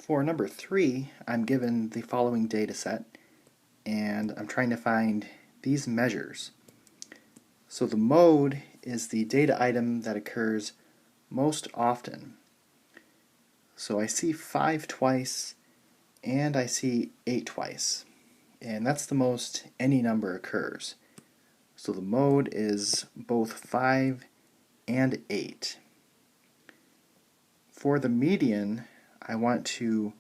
For number 3, I'm given the following data set, and I'm trying to find these measures. So the mode is the data item that occurs most often. So I see 5 twice, and I see 8 twice. And that's the most any number occurs. So the mode is both 5 and 8. For the median, I want to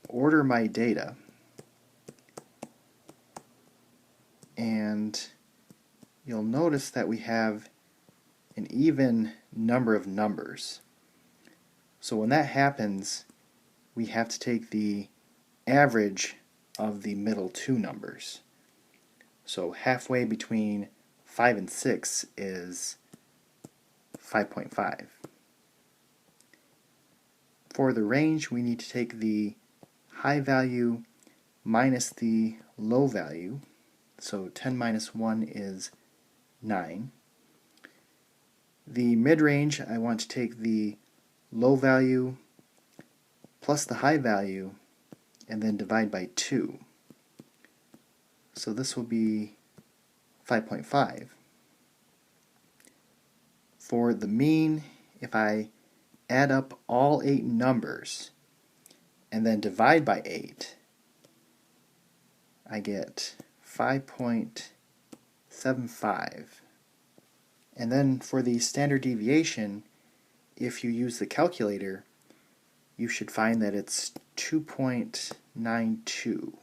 order my data, and you'll notice that we have an even number of numbers. So when that happens, we have to take the average of the middle two numbers. So halfway between 5 and 6 is 5.5. For the range, we need to take the high value minus the low value. So 10 minus 1 is 9. The mid-range, I want to take the low value plus the high value and then divide by 2. So this will be 5.5. For the mean, if I add up all 8 numbers and then divide by 8, I get 5.75. And then for the standard deviation, if you use the calculator, you should find that it's 2.92.